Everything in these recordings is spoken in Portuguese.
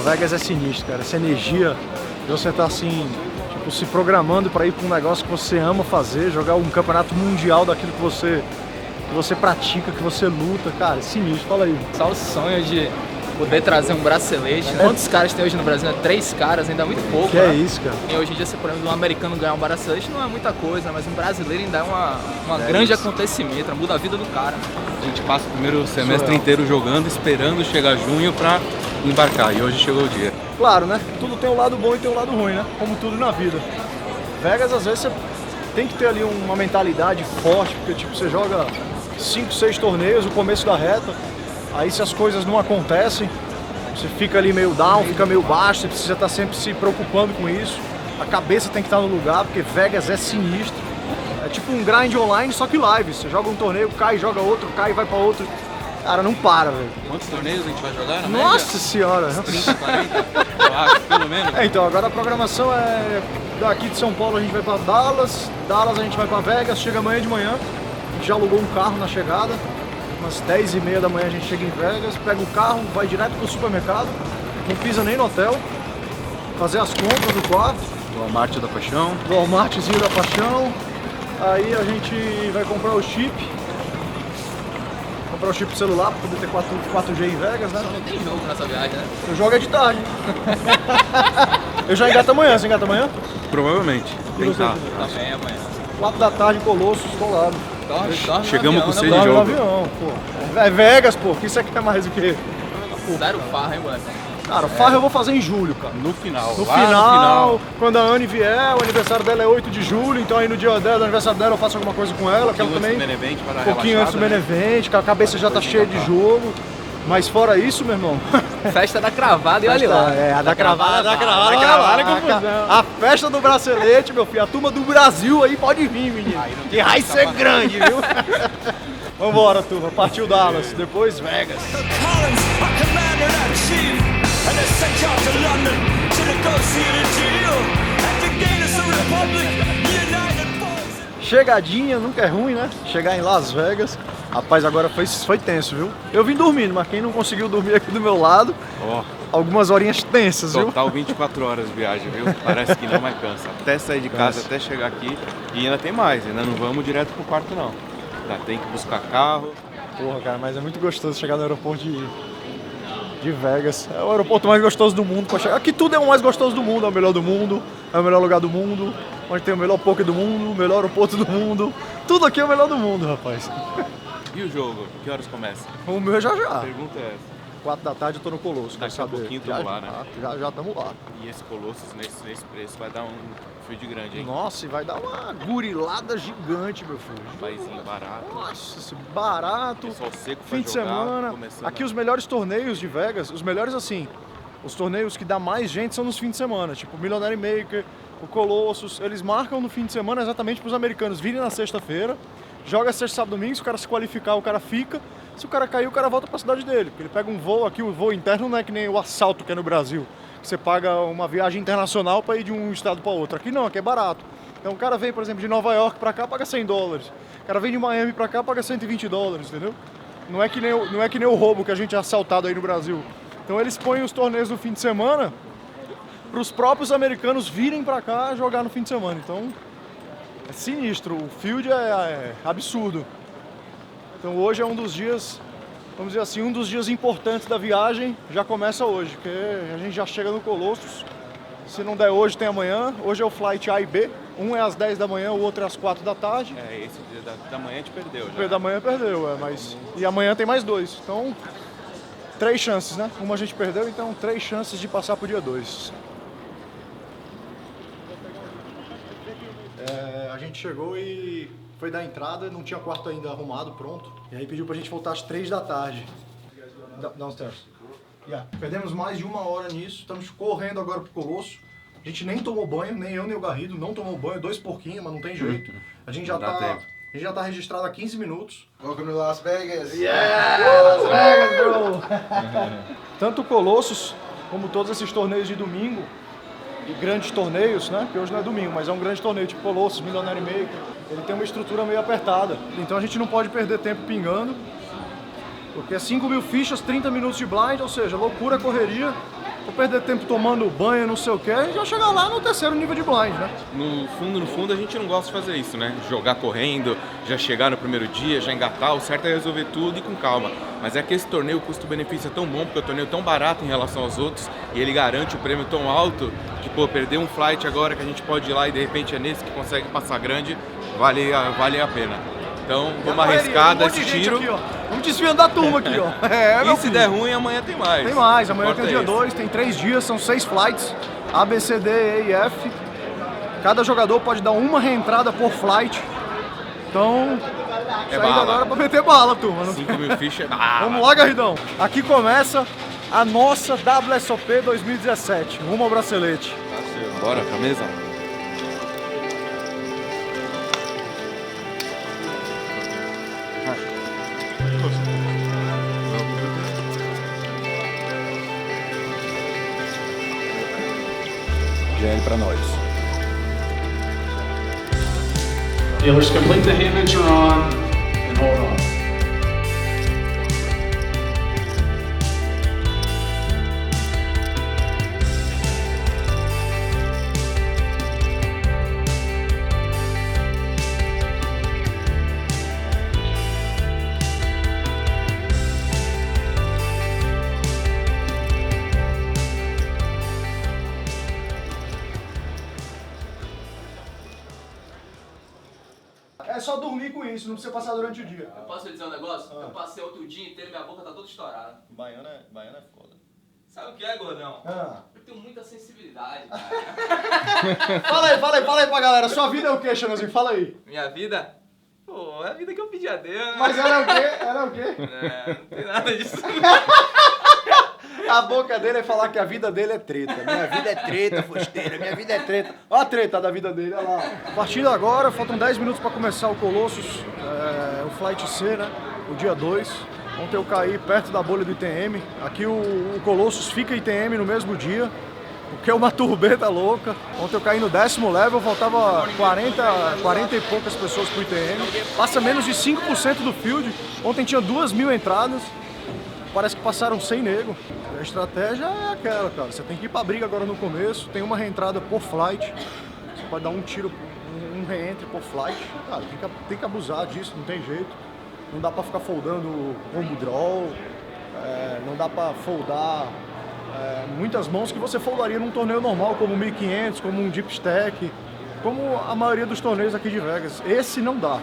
Vegas é sinistro, cara. Essa energia de você estar assim, tipo, se programando para ir para um negócio que você ama fazer, jogar um campeonato mundial daquilo que você pratica, que você luta, cara, é sinistro. Fala aí. Só o sonho de poder trazer um bracelete. Quantos caras tem hoje no Brasil? 3 caras, ainda é muito pouco. Que é isso, cara. E hoje em dia, por exemplo, um americano ganhar um bracelete não é muita coisa, mas um brasileiro ainda é uma grande acontecimento, muda a vida do cara. A gente passa o primeiro semestre inteiro jogando, esperando chegar junho pra embarcar, e hoje chegou o dia. Claro, né? Tudo tem um lado bom e tem um lado ruim, né? Como tudo na vida. Vegas, às vezes, você tem que ter ali uma mentalidade forte, porque tipo, você joga 5, 6 torneios no começo da reta, aí se as coisas não acontecem, você fica ali meio down, fica meio baixo, você precisa estar sempre se preocupando com isso. A cabeça tem que estar no lugar, porque Vegas é sinistro. É tipo um grind online, só que live. Você joga um torneio, cai, joga outro, cai e vai pra outro. Cara, não para, velho. Quantos torneios a gente vai jogar? Nossa senhora! 30, 40? Eu acho, pelo menos. Então, agora a programação é daqui de São Paulo a gente vai pra Dallas, Dallas a gente vai pra Vegas, chega amanhã de manhã. A gente já alugou um carro na chegada, umas 10h30 da manhã a gente chega em Vegas, pega o carro, vai direto pro supermercado, não pisa nem no hotel, fazer as compras do quarto. Do Walmart da Paixão. Do Walmartzinho da Paixão. Aí a gente vai comprar o chip. Comprar o chip pro celular pra poder ter 4G em Vegas, né? Não tem jogo nessa viagem, né? Eu jogo é de tarde. Eu já engato amanhã, você engata amanhã? Provavelmente. E você? Também amanhã. 4 da tarde, Colossus, tô lá. Dorme Chegamos no com avião, sede né, de No jogo. avião, pô. É Vegas, pô. Que isso aqui é mais o quê? Zero farra, hein, moleque? Cara, farra eu vou fazer em julho, cara. No final. No lá final, quando a Anne vier, o aniversário dela é 8 de julho, então aí no dia dela, do aniversário dela eu faço alguma coisa com ela, que ela também... Um pouquinho antes do main event, que a cabeça já tá cheia de jogo. Mas fora isso, meu irmão... Festa da cravada e olha lá. É, a da cravada, é confusão. A festa do bracelete, meu filho, a turma do Brasil aí pode vir, menino. Que vai ser grande, viu? Vambora, turma, partiu Dallas, depois Vegas. Chegadinha nunca é ruim, né? Chegar em Las Vegas. Rapaz, agora foi tenso, viu? Eu vim dormindo, mas quem não conseguiu dormir aqui do meu lado, algumas horinhas tensas, viu? Total 24 horas de viagem, viu? Parece que não, mas cansa. Até sair de casa, até chegar aqui. E ainda tem mais, ainda não vamos direto pro quarto, não. Ainda tem que buscar carro. Porra, cara, mas é muito gostoso chegar no aeroporto de Vegas. É o aeroporto mais gostoso do mundo pra chegar. Aqui tudo é o mais gostoso do mundo, é o melhor do mundo, é o melhor lugar do mundo, onde tem o melhor poker do mundo, o melhor aeroporto do mundo. Tudo aqui é o melhor do mundo, rapaz. E o jogo? Que horas começa? O meu já. A pergunta é essa. 4 da tarde eu tô no Colosso, quer Daqui a saber? pouquinho tamo lá, né? Já estamos lá. E esse Colossus nesse preço vai dar um feed grande, hein? Nossa, e vai dar uma gurilada gigante, meu filho. Paizinho barato. Nossa, esse barato. Pessoal seco pra Fim de jogar, semana. começando Aqui os melhores torneios de Vegas, os melhores assim, os torneios que dá mais gente são nos fins de semana, tipo o Millionaire Maker, o Colossus, eles marcam no fim de semana exatamente para os americanos virem na sexta-feira, joga sexta, sábado, domingo, se o cara se qualificar, o cara fica, se o cara cair, o cara volta para a cidade dele, porque ele pega um voo aqui, o voo interno não é que nem o assalto que é no Brasil, que você paga uma viagem internacional para ir de um estado para outro, aqui não, aqui é barato. Então o cara vem, por exemplo, de Nova York para cá, paga $100. O cara vem de Miami para cá, paga $120, entendeu? Não é que nem o roubo que a gente é assaltado aí no Brasil. Então eles põem os torneios no fim de semana para os próprios americanos virem para cá jogar no fim de semana. Então é sinistro, o field é absurdo. Então hoje é um dos dias, vamos dizer assim, um dos dias importantes da viagem já começa hoje, porque a gente já chega no Colossus. Se não der hoje, tem amanhã. Hoje é o flight A e B. Um é às 10 da manhã, o outro é às 4 da tarde. É, esse dia da manhã a gente perdeu já. O da manhã perdeu, mas... E amanhã tem mais 2. Então, 3 chances, né? Uma a gente perdeu, então 3 chances de passar pro dia 2. A gente chegou e foi dar entrada, não tinha quarto ainda arrumado, pronto. E aí pediu pra gente voltar às 3 da tarde. Downstairs. Perdemos mais de 1 hora nisso, estamos correndo agora pro Colosso. A gente nem tomou banho, nem eu nem o Garrido, não tomou banho, 2 porquinhos, mas não tem jeito. A gente já tá registrado há 15 minutos. Welcome to Las Vegas! Yeah! Las Vegas, bro! Tanto o Colossus, como todos esses torneios de domingo, e grandes torneios, né? Que hoje não é domingo, mas é um grande torneio, tipo Colossus, Millionaire Maker. Ele tem uma estrutura meio apertada, então a gente não pode perder tempo pingando. Porque é 5.000 fichas, 30 minutos de blind, ou seja, loucura, correria. vou perder tempo tomando banho, não sei o que, a gente vai chegar lá no terceiro nível de blind, né? No fundo, a gente não gosta de fazer isso, né? Jogar correndo, já chegar no primeiro dia, já engatar. O certo é resolver tudo e com calma. Mas é que esse torneio, o custo-benefício é tão bom, porque é um torneio tão barato em relação aos outros, e ele garante o prêmio tão alto, que, pô, perder um flight agora que a gente pode ir lá e de repente é nesse que consegue passar grande, vale a pena. Então, vamos arriscar, dar esse tiro. Aqui, ó. Vamos desviando da turma aqui, ó. E se der ruim, amanhã tem mais. Tem mais, amanhã tem o dia esse. 2, tem 3 dias, são 6 flights, A, B, C, D, E e F. Cada jogador pode dar uma reentrada por flight. Então, saindo agora pra meter bala, turma. 5.000 fichas. Vamos lá, Garridão. Aqui começa a nossa WSOP 2017, rumo ao bracelete. Bora, camisa? GL pra nós. Dealers complete the hand you're on and hold on. É só dormir com isso, não precisa passar durante o dia. Eu posso dizer um negócio? Eu passei outro dia inteiro, minha boca tá toda estourada. Baiano é foda. Sabe o que é, gordão? Ah. Eu tenho muita sensibilidade, cara. Fala aí pra galera, sua vida é o que, Xanãozinho? Fala aí. Minha vida? Pô, é a vida que eu pedi a Deus, né? Mas era o quê? Era o quê? É, não tem nada disso. A boca dele é falar que a vida dele é treta. Minha vida é treta, fosteira, minha vida é treta. Olha a treta da vida dele, olha lá. Partindo agora, faltam 10 minutos para começar o Colossus, o Flight C, né? O dia 2. Ontem eu caí perto da bolha do ITM. Aqui o Colossus fica ITM no mesmo dia, o que é uma turbeta louca. Ontem eu caí no 10º level, faltava 40 e poucas pessoas pro ITM. Passa menos de 5% do field. Ontem tinha 2.000 entradas. Parece que passaram 100 nego. A estratégia é aquela, cara. Você tem que ir pra briga agora no começo. Tem uma reentrada por flight. Você pode dar um tiro, um reentre por flight. Cara, tem que abusar disso, não tem jeito. Não dá pra ficar foldando combo draw. Não dá pra foldar muitas mãos que você foldaria num torneio normal, como um 1500, como um Deep Stack, como a maioria dos torneios aqui de Vegas. Esse não dá.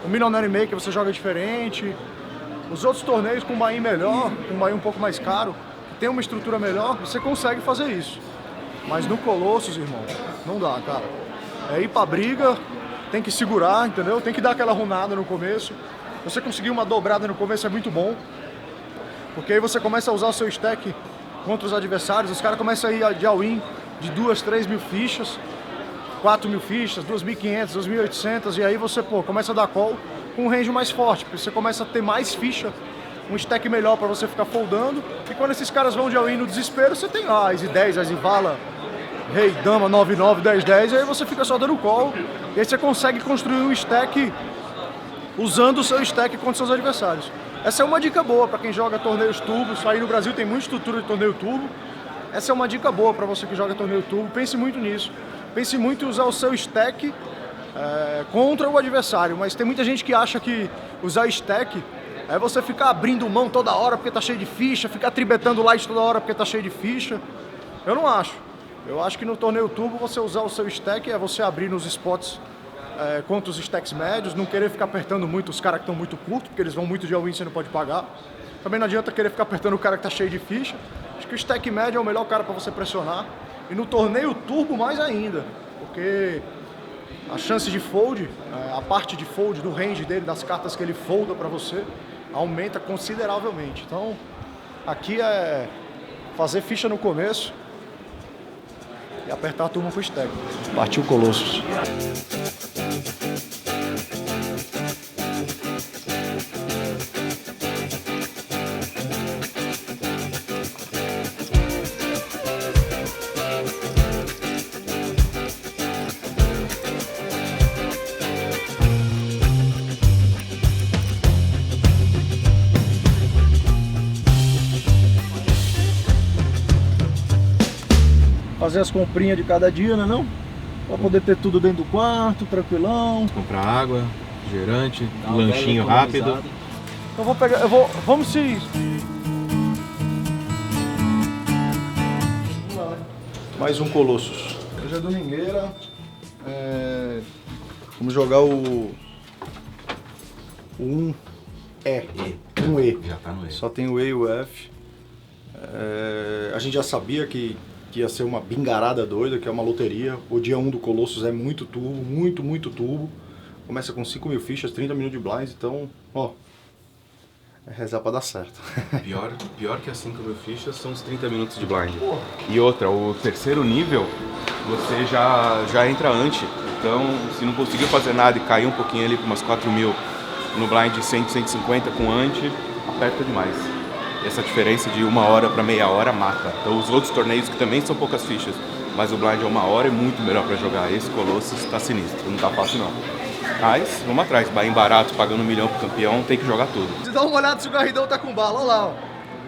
O Millionaire Maker você joga diferente. Os outros torneios com um buy-in melhor, com um buy-in um pouco mais caro, que tem uma estrutura melhor, você consegue fazer isso. Mas no Colossus, irmão, não dá, cara. É ir pra briga, tem que segurar, entendeu? Tem que dar aquela runada no começo. Você conseguir uma dobrada no começo é muito bom, porque aí você começa a usar o seu stack contra os adversários, os caras começam a ir de all-in de 2.000, 3.000 fichas, 4.000 fichas, 2.500, 2.800, e aí você, começa a dar call com um range mais forte, porque você começa a ter mais ficha, um stack melhor para você ficar foldando, e quando esses caras vão de all-in no desespero, você tem lá As 10, As Vala, Rei, Dama, 9-9, 10-10, e aí você fica só dando call, e aí você consegue construir um stack usando o seu stack contra seus adversários. Essa é uma dica boa para quem joga torneios turbo, aí no Brasil tem muita estrutura de torneio turbo, essa é uma dica boa para você que joga torneio turbo, pense muito nisso, pense muito em usar o seu stack contra o adversário, mas tem muita gente que acha que usar stack é você ficar abrindo mão toda hora porque tá cheio de ficha, ficar tribetando light toda hora porque tá cheio de ficha. Eu não acho. Eu acho que no torneio turbo você usar o seu stack é você abrir nos spots contra os stacks médios, não querer ficar apertando muito os caras que estão muito curtos, porque eles vão muito de all-in e você não pode pagar. Também não adianta querer ficar apertando o cara que tá cheio de ficha. Acho que o stack médio é o melhor cara para você pressionar. E no torneio turbo mais ainda, porque a chance de fold, a parte de fold do range dele, das cartas que ele folda para você, aumenta consideravelmente. Então, aqui é fazer ficha no começo e apertar a turma com o stack. Partiu Colossus. fazer as comprinhas de cada dia, né não? Pra poder ter tudo dentro do quarto, tranquilão. Comprar água, refrigerante, Dá uma lanchinho bela rápido. economizada. Eu vou pegar, vamos se... Mais um Colossus. Hoje é domingueira. Vamos jogar o 1E. 1E. Já tá no E. Só tem o E e o F. A gente já sabia que ia ser uma bingarada doida, que é uma loteria. O dia 1 do Colossus é muito turbo, muito turbo. Começa com 5.000 fichas, 30 minutos de blinds, então, ó, é rezar pra dar certo. Pior que as 5.000 fichas são os 30 minutos de blind. E outra, o terceiro nível, você já entra ante. Então, se não conseguiu fazer nada e cair um pouquinho ali para umas 4.000 no blind de 100, 150 com ante, aperta demais. Essa diferença de 1 hora para meia hora mata. Então, os outros torneios que também são poucas fichas, mas o blind é 1 hora é muito melhor para jogar. Esse Colossus tá sinistro, não tá fácil não. Mas, vamos atrás, bem barato, pagando 1 milhão pro campeão, tem que jogar tudo. Você dá uma olhada se o Garridão tá com bala, olha lá, ó.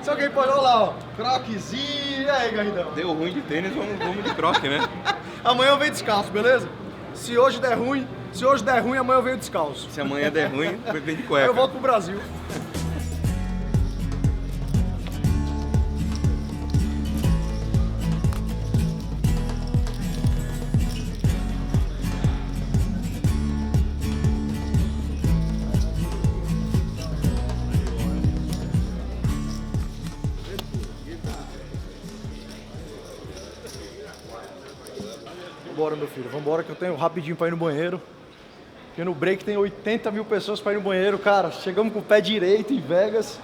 Se alguém pode, olha lá, ó. Croquezinho, e aí, Garridão? Deu ruim de tênis, vamos de croque, né? Amanhã eu venho descalço, beleza? Se hoje der ruim, amanhã eu venho descalço. Se amanhã der ruim, vem de Aí cueca. eu volto pro Brasil. Vambora, meu filho, vambora que eu tenho rapidinho pra ir no banheiro. Porque no break tem 80 mil pessoas pra ir no banheiro, cara. Chegamos com o pé direito em Vegas.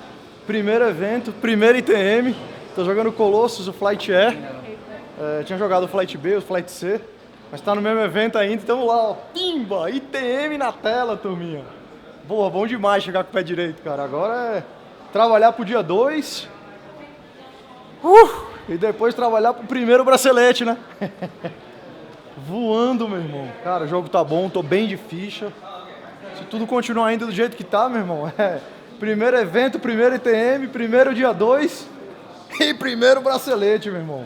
Primeiro evento, primeiro ITM. Tô jogando o Colossus, o Flight E. Tinha jogado o Flight B, o Flight C. Mas tá no mesmo evento ainda, então lá, ó. Pimba! ITM na tela, turminha. Boa, bom demais chegar com o pé direito, cara. Agora é trabalhar pro dia 2. E depois trabalhar pro primeiro bracelete, né? Voando, meu irmão. Cara, o jogo tá bom, tô bem de ficha. Se tudo continuar ainda do jeito que tá, meu irmão, primeiro evento, primeiro ITM, primeiro dia 2 e primeiro bracelete, meu irmão.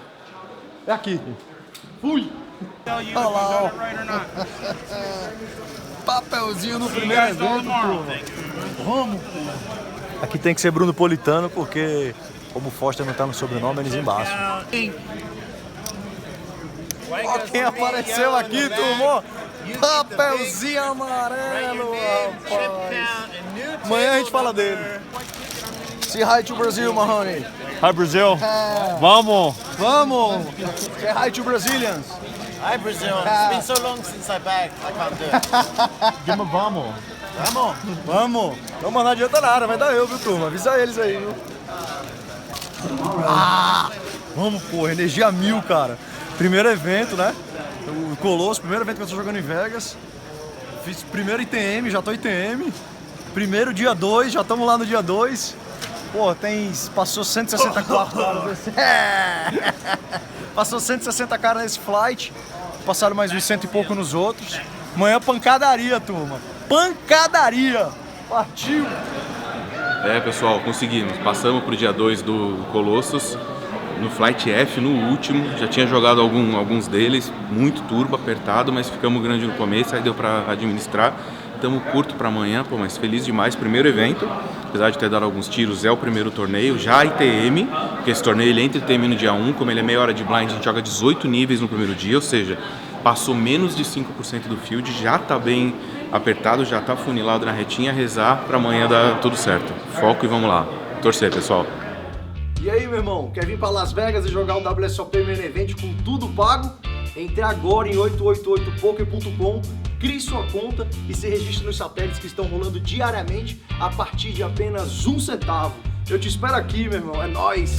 É aqui. Fui! Olha lá, ó. Papelzinho no primeiro evento, turma. Vamos, porra. Aqui tem que ser Bruno Politano, porque como o Foster não tá no sobrenome, eles embaixam. Ó quem apareceu aqui, turma! Papelzinho amarelo, rapaz! Amanhã a gente fala dele. Say hi to Brazil, Mahoney. Hi, Brazil. Vamos. Vamos! Say hi to Brazilians. Hi Brazil, it's been so long since I bagged, I can't do it. Give me vamos. Vamos! Vamos! Não, mas não adianta nada, vai dar eu, viu, turma? Avisa eles aí, viu? Vamos, porra, energia 1000, cara. Primeiro evento, né? O Colossus, primeiro evento que eu tô jogando em Vegas. Fiz primeiro ITM, já tô ITM. Primeiro dia 2, já estamos lá no dia 2. Pô, passou 164 caras. Passou 160 caras nesse flight. Passaram mais uns 100 e pouco nos outros. Amanhã pancadaria, turma. Pancadaria! Partiu! Pessoal, conseguimos. Passamos pro dia 2 do Colossus. No Flight F, no último, já tinha jogado alguns deles, muito turbo, apertado, mas ficamos grande no começo, aí deu pra administrar. Estamos curto para amanhã, pô, mas feliz demais. Primeiro evento, apesar de ter dado alguns tiros, é o primeiro torneio, já ITM, porque esse torneio ele entra ITM no dia 1, como ele é meia hora de blind, a gente joga 18 níveis no primeiro dia, ou seja, passou menos de 5% do field, já tá bem apertado, já tá funilado na retinha, rezar para amanhã dar tudo certo. Foco e vamos lá. Torcer, pessoal. E aí, meu irmão, quer vir para Las Vegas e jogar um WSOP Main Event com tudo pago? Entre agora em 888poker.com, crie sua conta e se registre nos satélites que estão rolando diariamente a partir de apenas 1 centavo. Eu te espero aqui, meu irmão, é nóis!